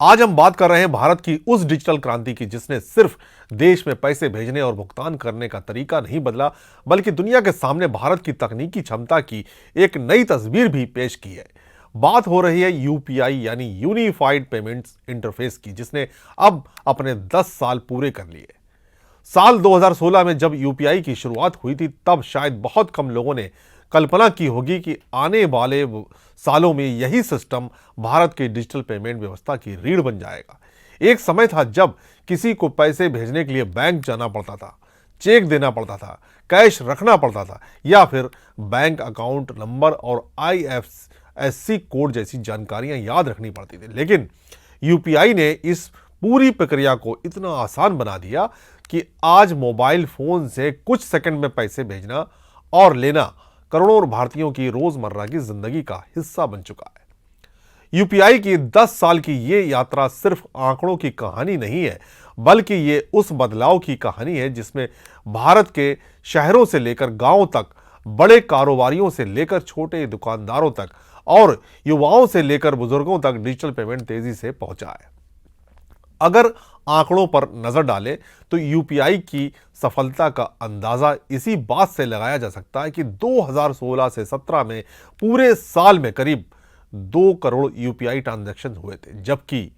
आज हम बात कर रहे हैं भारत की उस डिजिटल क्रांति की जिसने सिर्फ देश में पैसे भेजने और भुगतान करने का तरीका नहीं बदला, बल्कि दुनिया के सामने भारत की तकनीकी क्षमता की एक नई तस्वीर भी पेश की है। बात हो रही है यूपीआई यानी यूनिफाइड पेमेंट्स इंटरफेस की, जिसने अब अपने 10 साल पूरे कर लिए। साल 2016 में जब यूपीआई की शुरुआत हुई थी, तब शायद बहुत कम लोगों ने कल्पना की होगी कि आने वाले सालों में यही सिस्टम भारत की डिजिटल पेमेंट व्यवस्था की रीढ़ बन जाएगा। एक समय था जब किसी को पैसे भेजने के लिए बैंक जाना पड़ता था, चेक देना पड़ता था, कैश रखना पड़ता था या फिर बैंक अकाउंट नंबर और आईएफएससी कोड जैसी जानकारियां याद रखनी पड़ती थी। लेकिन यूपीआई ने इस पूरी प्रक्रिया को इतना आसान बना दिया कि आज मोबाइल फोन से कुछ सेकंड में पैसे भेजना और लेना करोड़ों भारतीयों की रोजमर्रा की जिंदगी का हिस्सा बन चुका है। यूपीआई की 10 साल की ये यात्रा सिर्फ आंकड़ों की कहानी नहीं है, बल्कि ये उस बदलाव की कहानी है जिसमें भारत के शहरों से लेकर गांवों तक, बड़े कारोबारियों से लेकर छोटे दुकानदारों तक और युवाओं से लेकर बुजुर्गों तक डिजिटल पेमेंट तेजी से पहुंचा है। अगर आंकड़ों पर नजर डालें तो यूपीआई की सफलता का अंदाजा इसी बात से लगाया जा सकता है कि 2016 से 17 में पूरे साल में करीब 2 करोड़ यूपीआई ट्रांजैक्शन हुए थे, जबकि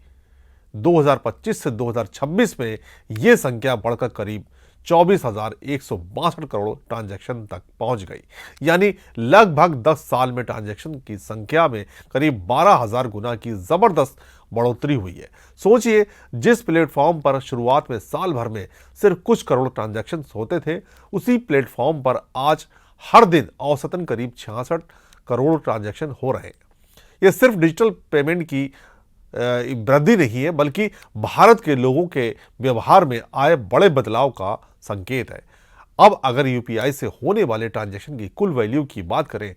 2025 से 2026 में यह संख्या बढ़कर करीब 24,162 करोड़ ट्रांजैक्शन तक पहुंच गई। यानी लगभग 10 साल में ट्रांजैक्शन की संख्या में करीब 12,000 गुना की जबरदस्त बढ़ोतरी हुई है। सोचिए, जिस प्लेटफॉर्म पर शुरुआत में साल भर में सिर्फ कुछ करोड़ ट्रांजैक्शन होते थे, उसी प्लेटफॉर्म पर आज हर दिन औसतन करीब 66 करोड़ ट्रांजैक्शन हो रहे हैं। यह सिर्फ डिजिटल पेमेंट की वृद्धि नहीं है, बल्कि भारत के लोगों के व्यवहार में आए बड़े बदलाव का संकेत है। अब अगर यूपीआई से होने वाले ट्रांजैक्शन की कुल वैल्यू की बात करें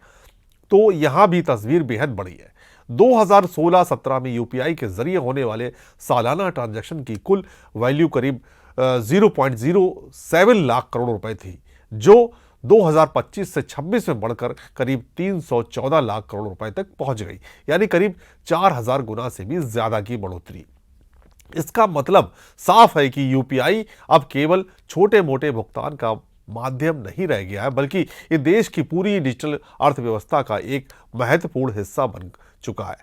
तो यहां भी तस्वीर बेहद बड़ी है। 2016-17 में यूपीआई के जरिए होने वाले सालाना ट्रांजैक्शन की कुल वैल्यू करीब 0.07 लाख करोड़ रुपए थी, जो 2025 से 26 में बढ़कर करीब 314 लाख करोड़ रुपए तक पहुंच गई। यानी करीब 4,000 गुना से भी ज्यादा की बढ़ोतरी। इसका मतलब साफ है कि यूपीआई अब केवल छोटे मोटे भुगतान का माध्यम नहीं रह गया है, बल्कि ये देश की पूरी डिजिटल अर्थव्यवस्था का एक महत्वपूर्ण हिस्सा बन चुका है।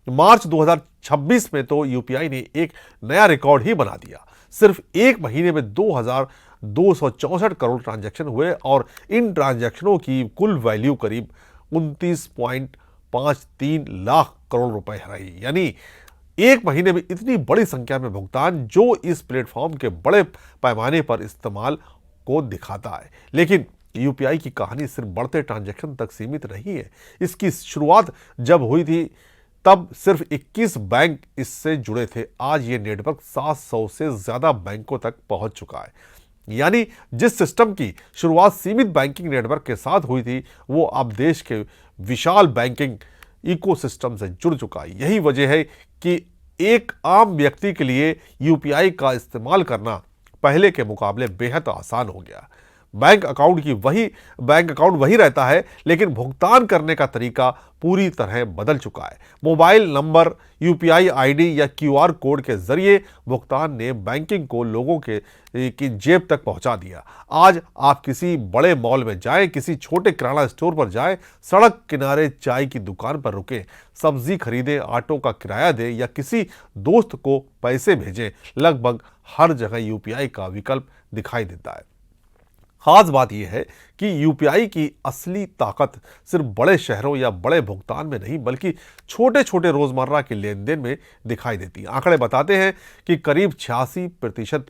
मार्च 2026 में तो यूपीआई ने एक नया रिकॉर्ड ही बना दिया। सिर्फ एक महीने में 2,264 करोड़ ट्रांजैक्शन हुए और इन ट्रांजैक्शनों की कुल वैल्यू करीब 29.53 लाख करोड़ रुपए रही। यानी एक महीने में इतनी बड़ी संख्या में भुगतान, जो इस प्लेटफॉर्म के बड़े पैमाने पर इस्तेमाल को दिखाता है। लेकिन यूपीआई की कहानी सिर्फ बढ़ते ट्रांजैक्शन तक सीमित नहीं है। इसकी शुरुआत जब हुई थी तब सिर्फ 21 बैंक इससे जुड़े थे। आज ये नेटवर्क 700 से ज्यादा बैंकों तक पहुंच चुका है। यानी जिस सिस्टम की शुरुआत सीमित बैंकिंग नेटवर्क के साथ हुई थी, वो अब देश के विशाल बैंकिंग इकोसिस्टम से जुड़ चुका है। यही वजह है कि एक आम व्यक्ति के लिए यूपीआई का इस्तेमाल करना पहले के मुकाबले बेहद आसान हो गया। बैंक अकाउंट वही रहता है, लेकिन भुगतान करने का तरीका पूरी तरह बदल चुका है। मोबाइल नंबर, यूपीआई आईडी या क्यूआर कोड के जरिए भुगतान ने बैंकिंग को लोगों की जेब तक पहुंचा दिया। आज आप किसी बड़े मॉल में जाएं, किसी छोटे किराना स्टोर पर जाएं, सड़क किनारे चाय की दुकान पर रुकें, सब्जी खरीदें, ऑटो का किराया दें या किसी दोस्त को पैसे भेजें, लगभग हर जगह यूपीआई का विकल्प दिखाई देता है। खास बात यह है कि यूपीआई की असली ताकत सिर्फ बड़े शहरों या बड़े भुगतान में नहीं, बल्कि छोटे छोटे रोजमर्रा के लेन देन में दिखाई देती है। आंकड़े बताते हैं कि करीब 86%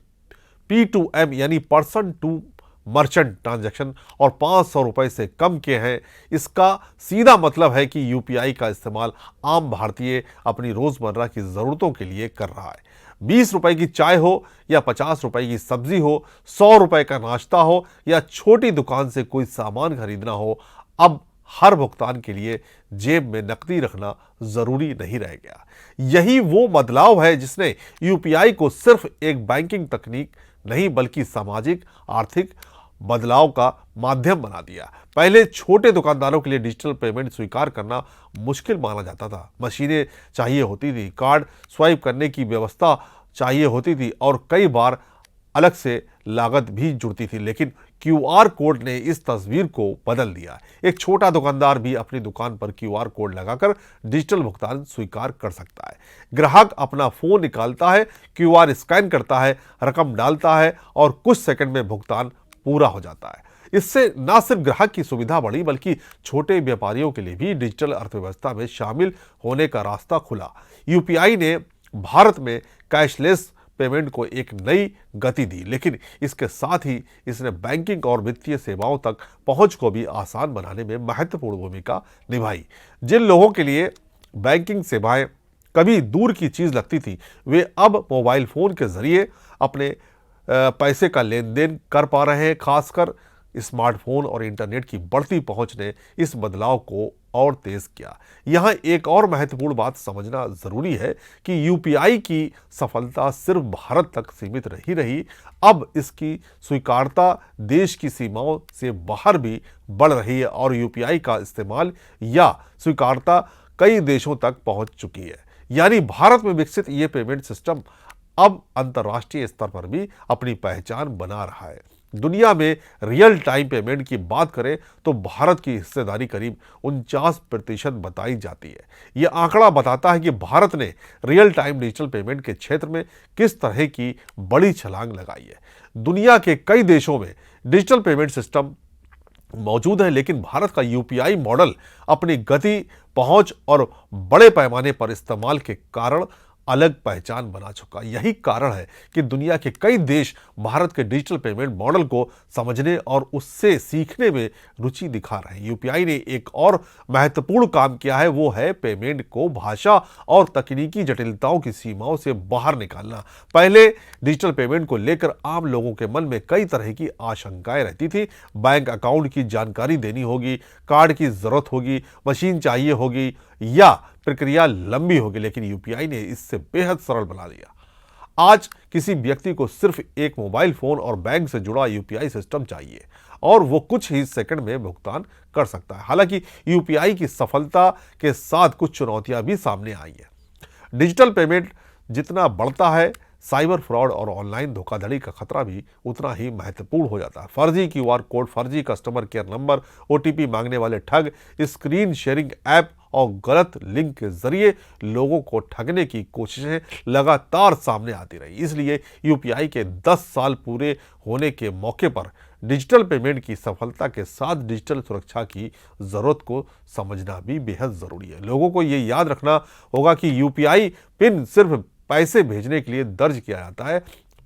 P2M यानी पर्सन टू मर्चेंट ट्रांजैक्शन और 500 रुपए से कम के हैं। इसका सीधा मतलब है कि यूपीआई का इस्तेमाल आम भारतीय अपनी रोजमर्रा की जरूरतों के लिए कर रहा है। 20 रुपए की चाय हो या 50 रुपए की सब्जी हो, 100 रुपए का नाश्ता हो या छोटी दुकान से कोई सामान खरीदना हो, अब हर भुगतान के लिए जेब में नकदी रखना जरूरी नहीं रह गया। यही वो बदलाव है जिसने यूपीआई को सिर्फ एक बैंकिंग तकनीक नहीं, बल्कि सामाजिक, आर्थिक, बदलाव का माध्यम बना दिया। पहले छोटे दुकानदारों के लिए डिजिटल पेमेंट स्वीकार करना मुश्किल माना जाता था। मशीनें चाहिए होती थी, कार्ड स्वाइप करने की व्यवस्था चाहिए होती थी और कई बार अलग से लागत भी जुड़ती थी। लेकिन क्यूआर कोड ने इस तस्वीर को बदल दिया। एक छोटा दुकानदार भी अपनी दुकान पर क्यूआर कोड लगाकर डिजिटल भुगतान स्वीकार कर सकता है। ग्राहक अपना फोन निकालता है, क्यूआर स्कैन करता है, रकम डालता है और कुछ सेकंड में भुगतान पूरा हो जाता है। इससे न सिर्फ ग्राहक की सुविधा बढ़ी बल्कि छोटे व्यापारियों के लिए भी डिजिटल अर्थव्यवस्था में शामिल होने का रास्ता खुला। यूपीआई ने भारत में कैशलेस पेमेंट को एक नई गति दी, लेकिन इसके साथ ही इसने बैंकिंग और वित्तीय सेवाओं तक पहुंच को भी आसान बनाने में महत्वपूर्ण भूमिका निभाई। जिन लोगों के लिए बैंकिंग सेवाएं कभी दूर की चीज लगती थी, वे अब मोबाइल फोन के जरिए अपने पैसे का लेन देन कर पा रहे हैं। खासकर स्मार्टफोन और इंटरनेट की बढ़ती पहुंच ने इस बदलाव को और तेज किया। यहाँ एक और महत्वपूर्ण बात समझना जरूरी है कि यूपीआई की सफलता सिर्फ भारत तक सीमित रही, अब इसकी स्वीकार्यता देश की सीमाओं से बाहर भी बढ़ रही है और यूपीआई का इस्तेमाल या स्वीकार्यता कई देशों तक पहुंच चुकी है। यानी भारत में विकसित ये पेमेंट सिस्टम अब अंतर्राष्ट्रीय स्तर पर भी अपनी पहचान बना रहा है। दुनिया में रियल टाइम पेमेंट की बात करें तो भारत की हिस्सेदारी करीब 49% बताई जाती है। यह आंकड़ा बताता है कि भारत ने रियल टाइम डिजिटल पेमेंट के क्षेत्र में किस तरह की बड़ी छलांग लगाई है। दुनिया के कई देशों में डिजिटल पेमेंट सिस्टम मौजूद है, लेकिन भारत का यूपीआई मॉडल अपनी गति, पहुंच और बड़े पैमाने पर इस्तेमाल के कारण अलग पहचान बना चुका। यही कारण है कि दुनिया के कई देश भारत के डिजिटल पेमेंट मॉडल को समझने और उससे सीखने में रुचि दिखा रहे हैं। यूपीआई ने एक और महत्वपूर्ण काम किया है, वो है पेमेंट को भाषा और तकनीकी जटिलताओं की सीमाओं से बाहर निकालना। पहले डिजिटल पेमेंट को लेकर आम लोगों के मन में कई तरह की आशंकाएं रहती थी। बैंक अकाउंट की जानकारी देनी होगी, कार्ड की जरूरत होगी, मशीन चाहिए होगी या प्रक्रिया लंबी होगी, लेकिन यूपीआई ने इससे बेहद सरल बना दिया। आज किसी व्यक्ति को सिर्फ एक मोबाइल फोन और बैंक से जुड़ा यूपीआई सिस्टम चाहिए और वो कुछ ही सेकंड में भुगतान कर सकता है। हालांकि यूपीआई की सफलता के साथ कुछ चुनौतियां भी सामने आई है। डिजिटल पेमेंट जितना बढ़ता है, साइबर फ्रॉड और ऑनलाइन धोखाधड़ी का खतरा भी उतना ही महत्वपूर्ण हो जाता है। फर्जी क्यूआर कोड, फर्जी कस्टमर केयर नंबर, ओटीपी मांगने वाले ठग, स्क्रीन शेयरिंग ऐप और गलत लिंक के जरिए लोगों को ठगने की कोशिशें लगातार सामने आती रही। इसलिए यूपीआई के 10 साल पूरे होने के मौके पर डिजिटल पेमेंट की सफलता के साथ डिजिटल सुरक्षा की जरूरत को समझना भी बेहद जरूरी है। लोगों को ये याद रखना होगा कि यूपीआई पिन सिर्फ पैसे भेजने के लिए दर्ज किया जाता है,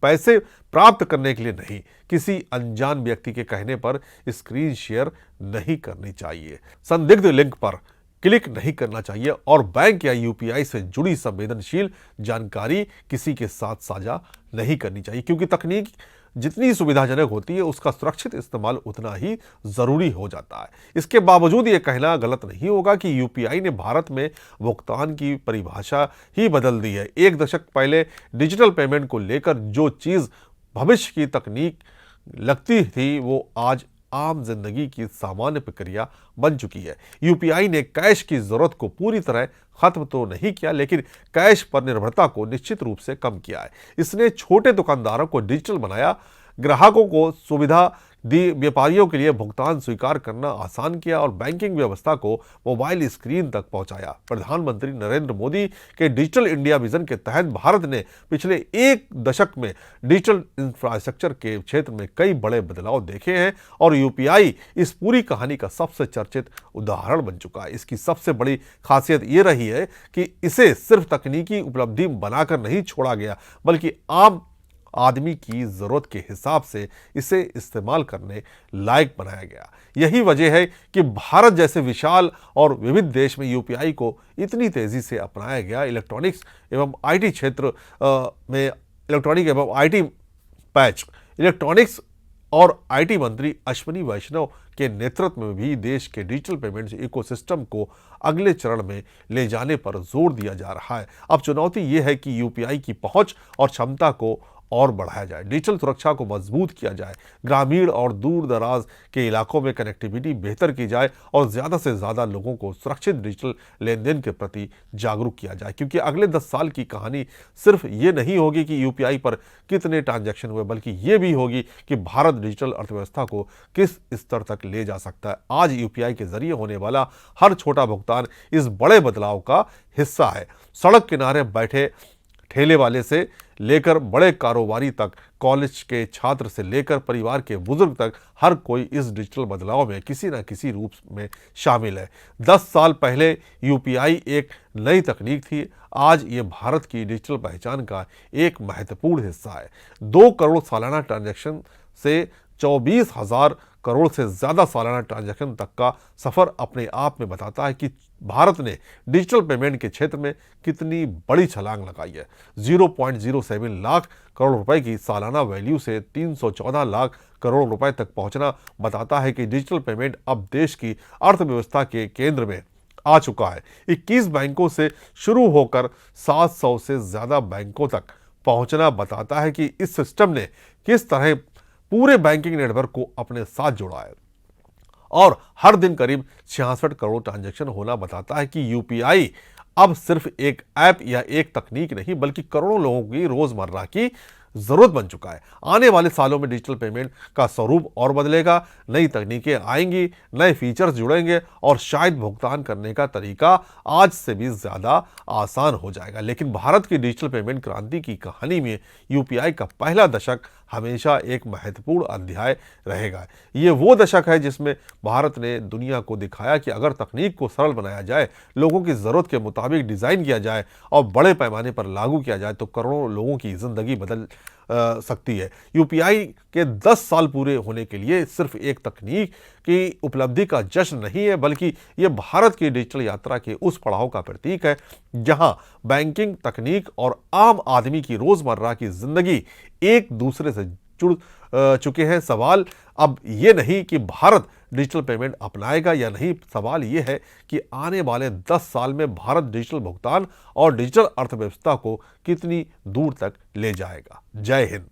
पैसे प्राप्त करने के लिए नहीं। किसी अनजान व्यक्ति के कहने पर स्क्रीन शेयर नहीं करनी चाहिए, संदिग्ध लिंक पर क्लिक नहीं करना चाहिए और बैंक या यूपीआई से जुड़ी संवेदनशील जानकारी किसी के साथ साझा नहीं करनी चाहिए, क्योंकि तकनीक जितनी सुविधाजनक होती है उसका सुरक्षित इस्तेमाल उतना ही जरूरी हो जाता है। इसके बावजूद ये कहना गलत नहीं होगा कि यूपीआई ने भारत में भुगतान की परिभाषा ही बदल दी है। एक दशक पहले डिजिटल पेमेंट को लेकर जो चीज भविष्य की तकनीक लगती थी, वो आज आम जिंदगी की सामान्य प्रक्रिया बन चुकी है। यूपीआई ने कैश की जरूरत को पूरी तरह खत्म तो नहीं किया, लेकिन कैश पर निर्भरता को निश्चित रूप से कम किया है। इसने छोटे दुकानदारों को डिजिटल बनाया, ग्राहकों को सुविधा दी, व्यापारियों के लिए भुगतान स्वीकार करना आसान किया और बैंकिंग व्यवस्था को मोबाइल स्क्रीन तक पहुंचाया। प्रधानमंत्री नरेंद्र मोदी के डिजिटल इंडिया विजन के तहत भारत ने पिछले एक दशक में डिजिटल इंफ्रास्ट्रक्चर के क्षेत्र में कई बड़े बदलाव देखे हैं और यूपीआई इस पूरी कहानी का सबसे चर्चित उदाहरण बन चुका है। इसकी सबसे बड़ी खासियत ये रही है कि इसे सिर्फ तकनीकी उपलब्धि बनाकर नहीं छोड़ा गया, बल्कि आम आदमी की जरूरत के हिसाब से इसे इस्तेमाल करने लायक बनाया गया। यही वजह है कि भारत जैसे विशाल और विविध देश में यूपीआई को इतनी तेजी से अपनाया गया। इलेक्ट्रॉनिक्स एवं आईटी क्षेत्र में इलेक्ट्रॉनिक्स और आईटी मंत्री अश्विनी वैष्णव के नेतृत्व में भी देश के डिजिटल पेमेंट्स इकोसिस्टम को अगले चरण में ले जाने पर जोर दिया जा रहा है। अब चुनौती ये है कि यूपीआई की पहुंच और क्षमता को और बढ़ाया जाए, डिजिटल सुरक्षा को मजबूत किया जाए, ग्रामीण और दूर दराज के इलाकों में कनेक्टिविटी बेहतर की जाए और ज़्यादा से ज़्यादा लोगों को सुरक्षित डिजिटल लेन देन के प्रति जागरूक किया जाए। क्योंकि अगले 10 साल की कहानी सिर्फ ये नहीं होगी कि यूपीआई पर कितने ट्रांजैक्शन हुए, बल्कि ये भी होगी कि भारत डिजिटल अर्थव्यवस्था को किस स्तर तक ले जा सकता है। आज यूपीआई के जरिए होने वाला हर छोटा भुगतान इस बड़े बदलाव का हिस्सा है। सड़क किनारे बैठे ठेले वाले से लेकर बड़े कारोबारी तक, कॉलेज के छात्र से लेकर परिवार के बुजुर्ग तक, हर कोई इस डिजिटल बदलाव में किसी न किसी रूप में शामिल है। 10 साल पहले यूपीआई एक नई तकनीक थी, आज ये भारत की डिजिटल पहचान का एक महत्वपूर्ण हिस्सा है। 2 करोड़ सालाना ट्रांजैक्शन से 24,000 करोड़ से ज़्यादा सालाना ट्रांजैक्शन तक का सफ़र अपने आप में बताता है कि भारत ने डिजिटल पेमेंट के क्षेत्र में कितनी बड़ी छलांग लगाई है। 0.07 लाख करोड़ रुपए की सालाना वैल्यू से 314 लाख करोड़ रुपए तक पहुंचना बताता है कि डिजिटल पेमेंट अब देश की अर्थव्यवस्था के केंद्र में आ चुका है। 21 बैंकों से शुरू होकर 700 से ज़्यादा बैंकों तक पहुंचना बताता है कि इस सिस्टम ने किस तरह पूरे बैंकिंग नेटवर्क को अपने साथ जोड़ा है। और हर दिन करीब 66 करोड़ ट्रांजैक्शन होना बताता है कि यूपीआई अब सिर्फ एक ऐप या एक तकनीक नहीं, बल्कि करोड़ों लोगों की रोजमर्रा की जरूरत बन चुका है। आने वाले सालों में डिजिटल पेमेंट का स्वरूप और बदलेगा, नई तकनीकें आएंगी, नए फीचर्स जुड़ेंगे और शायद भुगतान करने का तरीका आज से भी ज्यादा आसान हो जाएगा। लेकिन भारत की डिजिटल पेमेंट क्रांति की कहानी में यूपीआई का पहला दशक हमेशा एक महत्वपूर्ण अध्याय रहेगा। ये वो दशक है जिसमें भारत ने दुनिया को दिखाया कि अगर तकनीक को सरल बनाया जाए, लोगों की ज़रूरत के मुताबिक डिज़ाइन किया जाए और बड़े पैमाने पर लागू किया जाए तो करोड़ों लोगों की ज़िंदगी बदल सकती है। यूपीआई के 10 साल पूरे होने के लिए सिर्फ एक तकनीक की उपलब्धि का जश्न नहीं है, बल्कि ये भारत की डिजिटल यात्रा के उस पड़ाव का प्रतीक है जहां बैंकिंग, तकनीक और आम आदमी की रोज़मर्रा की ज़िंदगी एक दूसरे से जुड़ चुके हैं। सवाल अब ये नहीं कि भारत डिजिटल पेमेंट अपनाएगा या नहीं, सवाल ये है कि आने वाले 10 साल में भारत डिजिटल भुगतान और डिजिटल अर्थव्यवस्था को कितनी दूर तक ले जाएगा। जय हिंद।